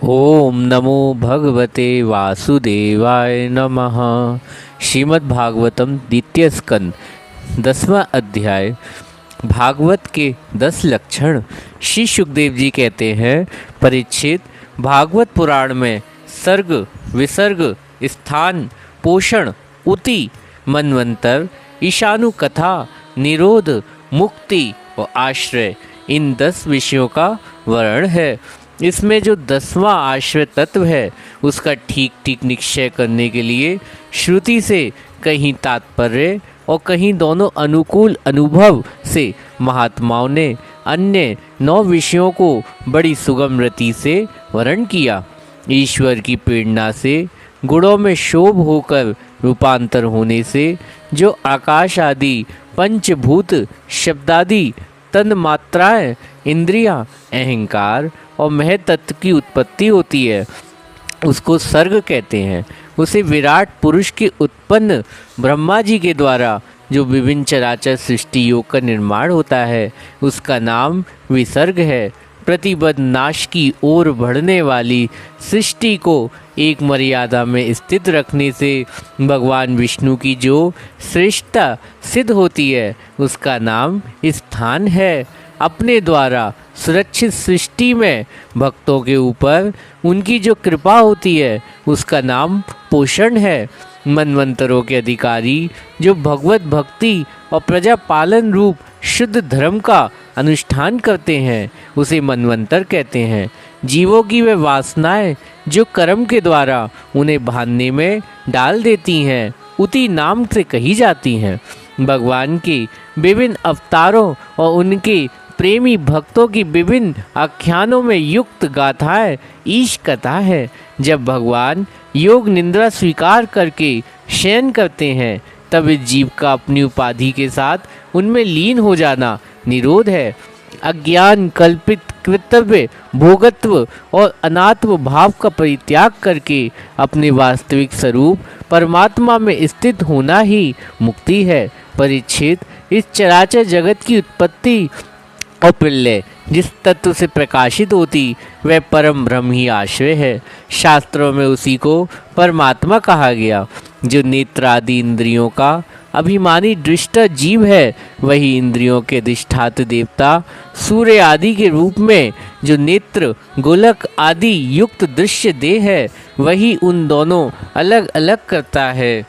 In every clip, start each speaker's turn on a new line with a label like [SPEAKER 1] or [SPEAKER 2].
[SPEAKER 1] ओम नमो भगवते वासुदेवाय नमः। श्रीमद् भागवतम द्वितीय स्कंद 10वां अध्याय। भागवत के 10 लक्षण। श्री सुखदेव जी कहते हैं, परीक्षित, भागवत पुराण में सर्ग, विसर्ग, स्थान, पोषण, उति, मनवंतर, ईशानु कथा, निरोध, मुक्ति और आश्रय, इन 10 विषयों का वर्णन है। इसमें जो 10वां आश्रय तत्व है उसका ठीक ठीक निश्चय करने के लिए श्रुति से कहीं तात्पर्य और कहीं दोनों अनुकूल अनुभव से महात्माओं ने अन्य 9 विषयों को बड़ी सुगम रीति से वर्णन किया। ईश्वर की प्रेरणा से गुणों में शोभ होकर रूपांतर होने से जो आकाश आदि पंचभूत, शब्दादि, तन मात्राएं, इंद्रियां, अहंकार और महतत्व की उत्पत्ति होती है उसको सर्ग कहते हैं। उसे विराट पुरुष के उत्पन्न ब्रह्मा जी के द्वारा जो विभिन्न चराचर सृष्टि योग का निर्माण होता है उसका नाम विसर्ग है। प्रतिबद्ध नाश की ओर बढ़ने वाली सृष्टि को एक मर्यादा में स्थित रखने से भगवान विष्णु की जो श्रेष्ठता सिद्ध होती है उसका नाम स्थान है। अपने द्वारा सुरक्षित सृष्टि में भक्तों के ऊपर उनकी जो कृपा होती है उसका नाम पोषण है। मनवंतरों के अधिकारी जो भगवत भक्ति और प्रजा पालन रूप शुद्ध धर्म का अनुष्ठान करते हैं उसे मनवंतर कहते हैं। जीवों की वे वासनाएं जो कर्म के द्वारा उन्हें बांधने में डाल देती हैं उति नाम से कही जाती हैं। भगवान के विभिन्न अवतारों और उनके प्रेमी भक्तों की विभिन्न आख्यानों में युक्त गाथाएं ईश कथा है। जब भगवान योग निद्रा स्वीकार करके शयन करते हैं तब इस जीव का अपनी उपाधि के साथ उनमें लीन हो जाना निरोध है। अज्ञान कल्पित कर्तव्य, भोगत्व और अनात्म भाव का परित्याग करके अपने वास्तविक स्वरूप परमात्मा में स्थित होना ही मुक्ति है। परीक्षित, इस चराचर जगत की उत्पत्ति और प्रलय जिस तत्व से प्रकाशित होती वह परम ब्रह्म ही आश्रय है। शास्त्रों में उसी को परमात्मा कहा गया। जो नेत्र आदि इंद्रियों का अभिमानी दृष्टा जीव है वही इंद्रियों के अधिष्ठात्र देवता सूर्य आदि के रूप में जो नेत्र, गोलक आदि युक्त दृश्य देह है वही उन दोनों अलग अलग करता है।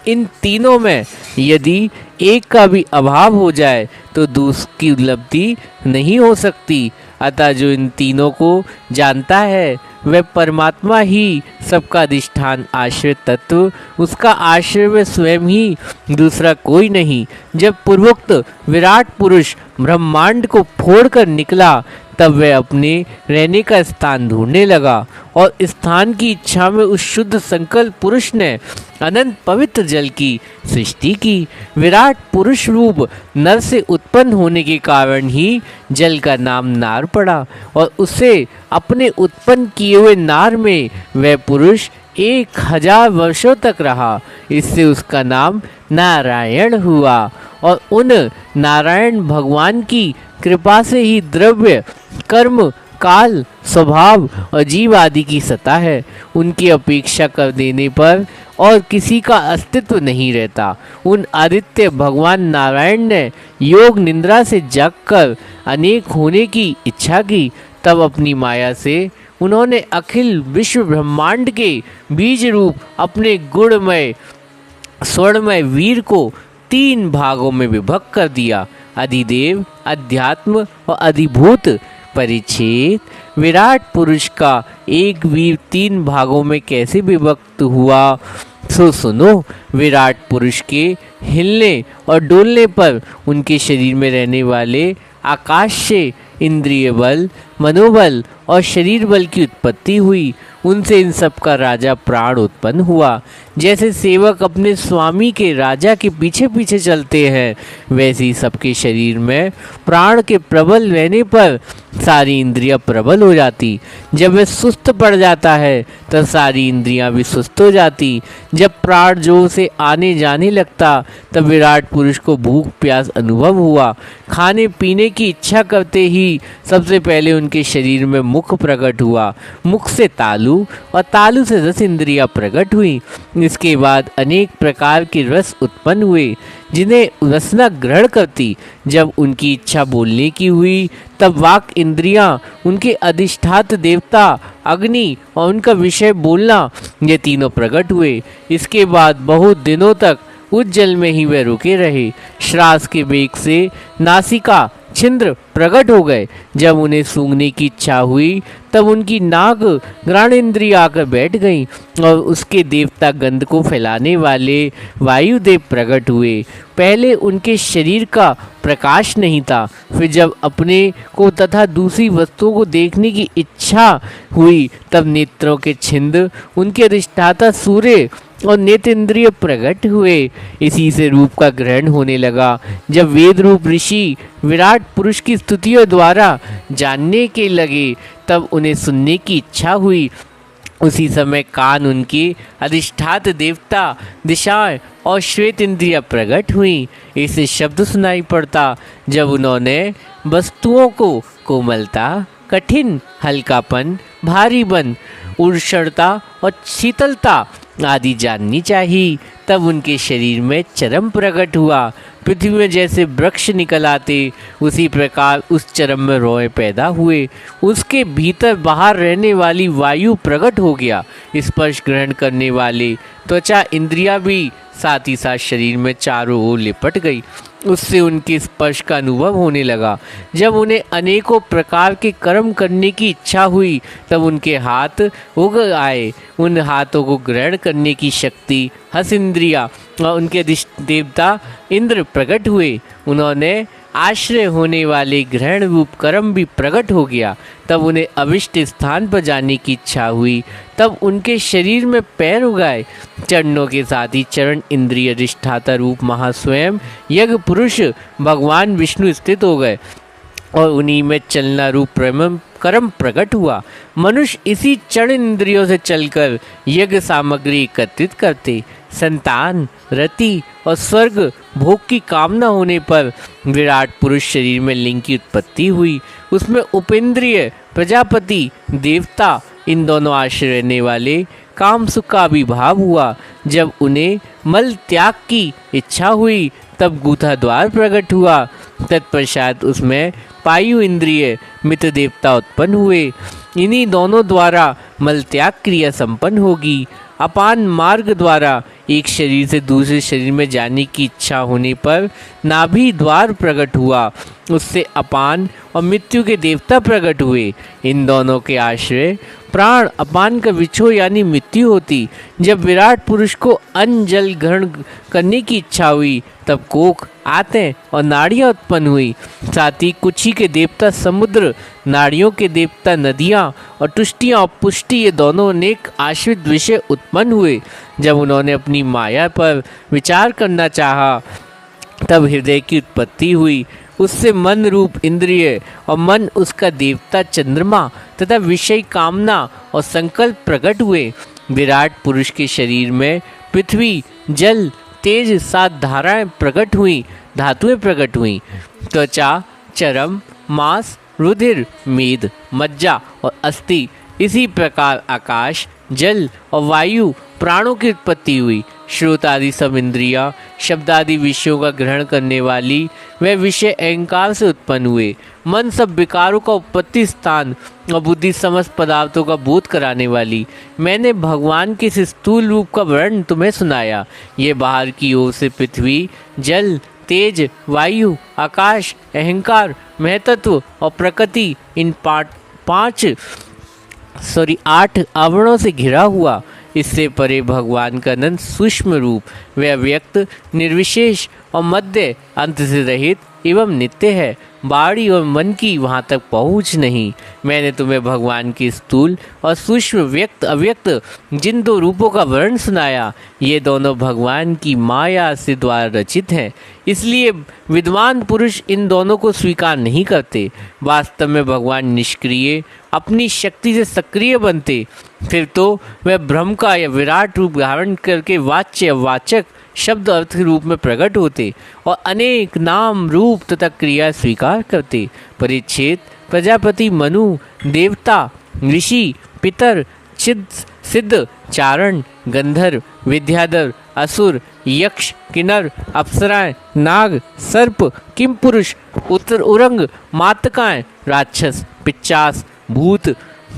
[SPEAKER 1] इन तीनों में यदि एक का भी अभाव हो जाए तो दूसरे की उपलब्धि नहीं हो सकती। अतः जो इन तीनों को जानता है वह परमात्मा ही सबका अधिष्ठान आश्रय तत्व, उसका आश्रय वह स्वयं ही, दूसरा कोई नहीं। जब पूर्वोक्त विराट पुरुष ब्रह्मांड को फोड़कर निकला तब वह अपने रहने का स्थान ढूंढने लगा और स्थान की इच्छा में उस शुद्ध संकल्प पुरुष ने अनंत पवित्र जल की सृष्टि की। विराट पुरुष रूप नर से उत्पन्न होने के कारण ही जल का नाम नार पड़ा और उसे अपने उत्पन्न किए हुए नार में वह पुरुष 1000 वर्षों तक रहा। इससे उसका नाम नारायण हुआ और उन नारायण भगवान की कृपा से ही द्रव्य, कर्म, काल, स्वभाव और जीव आदि की सत्ता है। उनकी अपेक्षा कर देने पर और किसी का अस्तित्व नहीं रहता। उन आदित्य भगवान नारायण ने योग निद्रा से जागकर अनेक होने की इच्छा की। तब अपनी माया से उन्होंने अखिल विश्व ब्रह्मांड के बीज रूप अपने गुणमय स्वर्णमय वीर को 3 भागों में विभक्त कर दिया, अधिदेव, अध्यात्म और अधिभूत। परीक्षित, विराट पुरुष का एक वीर 3 भागों में कैसे विभक्त हुआ सो सुनो। विराट पुरुष के हिलने और डोलने पर उनके शरीर में रहने वाले आकाश से इंद्रिय बल, मनोबल और शरीर बल की उत्पत्ति हुई। उनसे इन सब का राजा प्राण उत्पन्न हुआ। जैसे सेवक अपने स्वामी के राजा के पीछे पीछे चलते हैं वैसे ही सबके शरीर में प्राण के प्रबल रहने पर सारी इंद्रियां प्रबल हो जाती। जब वह सुस्त पड़ जाता है तो सारी इंद्रियां भी सुस्त हो जाती। जब प्राण जोर से आने जाने लगता तब विराट पुरुष को भूख प्यास अनुभव हुआ। खाने पीने की इच्छा करते ही सबसे पहले उनके शरीर में मुख प्रकट हुआ, मुख से तालु और तालु से 10 इंद्रियां प्रकट हुई। इसके बाद अनेक प्रकार के रस उत्पन्न हुए जिन्हें रसना ग्रहण करती। जब उनकी इच्छा बोलने की हुई तब वाक इंद्रियां, उनके अधिष्ठात्र देवता अग्नि और उनका विषय बोलना, ये तीनों प्रकट हुए। इसके बाद बहुत दिनों तक उस जल में ही वे रुके रहे। श्वास के वेग से नासिका छिद्र प्रकट हो गए। जब उन्हें सूंघने की इच्छा हुई तब उनकी नाक घ्राणेन्द्रिय आकर बैठ गई और उसके देवता गंध को फैलाने वाले वायुदेव प्रकट हुए। पहले उनके शरीर का प्रकाश नहीं था, फिर जब अपने को तथा दूसरी वस्तुओं को देखने की इच्छा हुई तब नेत्रों के छिंद, उनके अधिष्ठाता सूर्य और नेत्रेंद्रिय प्रकट हुए। इसी से रूप का ग्रहण होने लगा। जब वेद रूप ऋषि विराट पुरुष की स्तुतियों द्वारा जानने के लगे तब उन्हें सुनने की इच्छा हुई। उसी समय कान उनके अधिष्ठात्र देवता दिशाएं और श्वेत इंद्रियां प्रकट हुई। इसे शब्द सुनाई पड़ता। जब उन्होंने वस्तुओं को कोमलता, कठिन, हल्कापन, भारीपन, उष्णता और शीतलता आदि जाननी चाहिए तब उनके शरीर में चरम प्रकट हुआ। पृथ्वी में जैसे वृक्ष निकल आते उसी प्रकार उस चरम में रोए पैदा हुए। उसके भीतर बाहर रहने वाली वायु प्रकट हो गया। स्पर्श ग्रहण करने वाले त्वचा इंद्रियां भी साथ ही साथ शरीर में चारों ओर लिपट गई। उससे उनके स्पर्श का अनुभव होने लगा। जब उन्हें अनेकों प्रकार के कर्म करने की इच्छा हुई तब उनके हाथ उग आए। उन हाथों को ग्रहण करने की शक्ति हस इंद्रिया और उनके देवता इंद्र प्रकट हुए। उन्होंने आश्रय होने वाले ग्रहण रूप कर्म भी प्रकट हो गया। तब उन्हें अविष्ट स्थान पर जाने की इच्छा हुई तब उनके शरीर में पैर उगाए। चरणों के साथ ही चरण इंद्रिय अधिष्ठाता रूप महास्वयं यज्ञ पुरुष भगवान विष्णु स्थित हो गए और उन्हीं में चलना रूप कर्म प्रकट हुआ। मनुष्य इसी चरण इंद्रियों से चलकर यज्ञ सामग्री एकत्रित करते। संतान, रति और स्वर्ग भोग की कामना होने पर विराट पुरुष शरीर में लिंग की उत्पत्ति हुई। उसमें उपेंद्रिय, प्रजापति, देवता इन दोनों आश्रय रहने वाले काम सुख का आविर्भाव हुआ। जब उन्हें मल त्याग की इच्छा हुई तब गूथा द्वार प्रकट हुआ। तत्पश्चात उसमें पायु इंद्रिय मित्र देवता उत्पन्न हुए। इन्हीं दोनों द्वारा मल त्याग क्रिया संपन्न होगी। अपान मार्ग द्वारा एक शरीर से दूसरे शरीर में जाने की इच्छा होने पर नाभि द्वार प्रकट हुआ। उससे अपान और मृत्यु के देवता प्रकट हुए। इन दोनों के आश्रय प्राण अपान का विछो यानी मृत्यु होती। जब विराट पुरुष को अन्न जल ग्रहण करने की इच्छा हुई तब कोख, आंतें और नाड़ियाँ उत्पन्न हुई। साथ ही कुची के देवता समुद्र, नाड़ियों के देवता नदियाँ और तुष्टियाँ और पुष्टि ये दोनों अनेक आश्रित विषय उत्पन्न हुए। जब उन्होंने अपनी माया पर विचार करना चाहा तब हृदय की उत्पत्ति हुई। उससे मन रूप इंद्रिय और मन उसका देवता चंद्रमा तथा विषय कामना और संकल्प प्रकट हुए। विराट पुरुष के शरीर में पृथ्वी, जल, तेज 7 धाराएं प्रकट हुई, धातुएं प्रकट हुई। त्वचा, चर्म, मांस, रुधिर, मेद, मज्जा और अस्थि। इसी प्रकार आकाश, जल और वायु प्राणों की उत्पत्ति हुई। श्रोत आदि सब इंद्रियां शब्द आदि विषयों का ग्रहण करने वाली वह विषय अहंकार से उत्पन्न हुए। मन सब विकारों का उत्पत्ति स्थान और बुद्धि समस्त पदार्थों का बोध कराने वाली। मैंने भगवान के इस स्थूल रूप का वर्णन तुम्हें सुनाया। ये बाहर की ओर से पृथ्वी, जल, तेज, वायु, आकाश, अहंकार, महतत्व और प्रकृति इन 8 आवरणों से घिरा हुआ। इससे परे भगवान का अनंत सूक्ष्म रूप वह व्यक्त, निर्विशेष और मध्य अंत से रहित एवं नित्य है। बाड़ी और मन की वहाँ तक पहुँच नहीं। मैंने तुम्हें भगवान के स्थूल और सूक्ष्म व्यक्त अव्यक्त जिन 2 रूपों का वर्णन सुनाया ये दोनों भगवान की माया से द्वारा रचित हैं। इसलिए विद्वान पुरुष इन दोनों को स्वीकार नहीं करते। वास्तव में भगवान निष्क्रिय अपनी शक्ति से सक्रिय बनते फिर तो वह ब्रह्म का या विराट रूप धारण करके वाच्य वाचक शब्द अर्थ रूप में प्रकट होते और अनेक नाम रूप तथा क्रिया स्वीकार करते। परिच्छेद प्रजापति मनु, देवता, ऋषि, पितर, सिद्ध, चारण, गंधर्व, विद्याधर, असुर, यक्ष, किन्नर, अप्सराएं, नाग, सर्प, किमपुरुष, उरंग, मातकाएं, राक्षस, पिच्चास, भूत,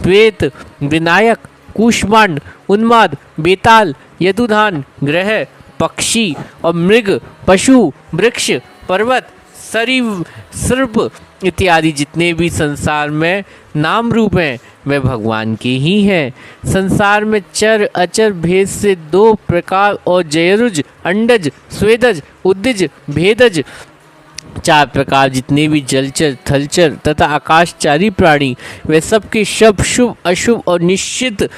[SPEAKER 1] प्रेत, विनायक, कूष्मांड, उन्माद, बेताल, यदुधान, ग्रह, पक्षी और मृग, पशु, वृक्ष, पर्वत, सर्प इत्यादि जितने भी संसार में नाम रूप हैं वे भगवान के ही हैं। संसार में चर अचर भेद से 2 प्रकार और जयरुज, अंडज, स्वेदज, उद्दिज, भेदज 4 प्रकार जितने भी जलचर, थलचर तथा आकाशचारी प्राणी वे सबके शुभ अशुभ और निश्चित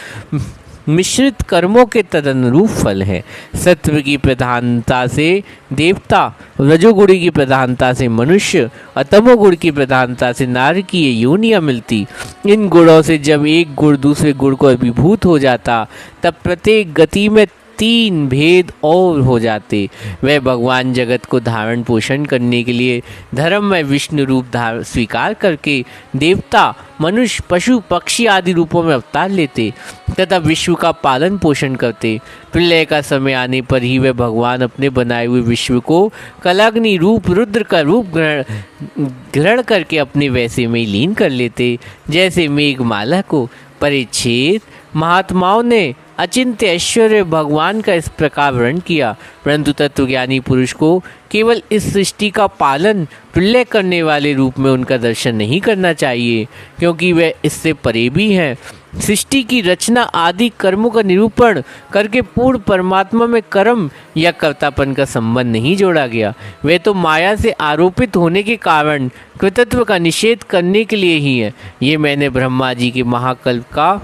[SPEAKER 1] मिश्रित कर्मों के तदनुरूप फल है। सत्व की प्रधानता से देवता, रजोगुण की प्रधानता से मनुष्य और तमोगुण की प्रधानता से नारकीय योनियां मिलती। इन गुणों से जब एक गुण दूसरे गुण को अभिभूत हो जाता तब प्रत्येक गति में 3 भेद और हो जाते। वह भगवान जगत को धारण पोषण करने के लिए धर्म में विष्णु रूप स्वीकार करके देवता, मनुष्य, पशु, पक्षी आदि रूपों में अवतार लेते तथा विश्व का पालन पोषण करते। प्रलय का समय आने पर ही वह भगवान अपने बनाए हुए विश्व को कलाग्नि रूप रुद्र का रूप ग्रहण करके अपने वैसे में लीन कर लेते जैसे मेघमाला को। परिच्छेद महात्माओं ने अचिंत्य ऐश्वर्य भगवान का इस प्रकार वर्णन किया, परंतु तत्वज्ञानी पुरुष को केवल इस सृष्टि का पालन प्रलय करने वाले रूप में उनका दर्शन नहीं करना चाहिए, क्योंकि वे इससे परे भी हैं। सृष्टि की रचना आदि कर्मों का निरूपण करके पूर्ण परमात्मा में कर्म या कर्तापन का संबंध नहीं जोड़ा गया। वे तो माया से आरोपित होने के कारण कृतत्व का निषेध करने के लिए ही है। ये मैंने ब्रह्मा जी के महाकल्प का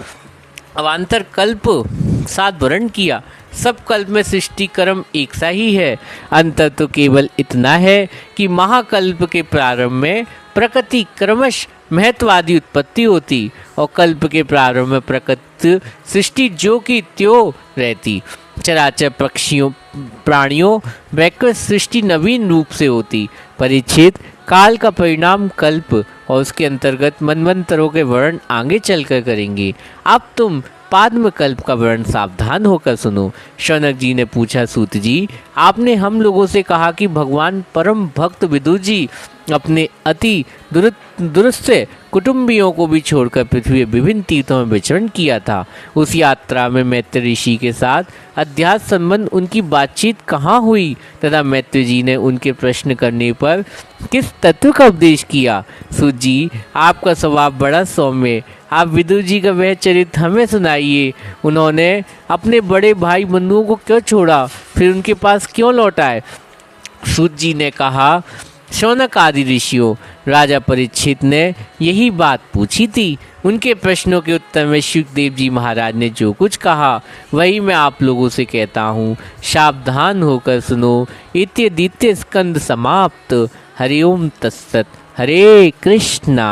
[SPEAKER 1] अवान्तर कल्प साथ वर्णन किया। सब कल्प में सृष्टि कर्म एक सा ही है। अंतर तो केवल इतना है कि महाकल्प के प्रारंभ में प्रकृति क्रमश महत्वादी उत्पत्ति होती और कल्प के प्रारंभ में प्रकृति सृष्टि जो की त्यों रहती। चराचर पक्षियों प्राणियों वैकृत सृष्टि नवीन रूप से होती। परिच्छेद काल का परिणाम कल्प और उसके अंतर्गत मनवंतरों के वर्णन आगे चलकर करेंगे। अब तुम पाद्म कल्प का वर्णन सावधान होकर सुनो। शौनक जी ने पूछा, सूत जी, आपने हम लोगों से कहा कि भगवान परम भक्त विदुर जी अपने अति दुरुस्त कुटुंबियों को भी छोड़कर पृथ्वी विभिन्न तीर्थों में विचरण किया था। उस यात्रा में मैत्र ऋषि के साथ अध्यात्म संबंध उनकी बातचीत कहाँ हुई तथा मैत्र जी ने उनके प्रश्न करने पर किस तत्व का उपदेश किया? सूत जी, आपका स्वभाव बड़ा सौम्य, आप विदुर जी का वह चरित्र हमें सुनाइए। उन्होंने अपने बड़े भाई मनुओं को क्यों छोड़ा, फिर उनके पास क्यों लौटाए? सूत जी ने कहा, शौनक आदि ऋषियों, राजा परीक्षित ने यही बात पूछी थी। उनके प्रश्नों के उत्तर में सुखदेव जी महाराज ने जो कुछ कहा वही मैं आप लोगों से कहता हूँ। सावधान होकर सुनो। द्वितीय स्कंद समाप्त। हरि ओम तत्सत। हरे कृष्णा।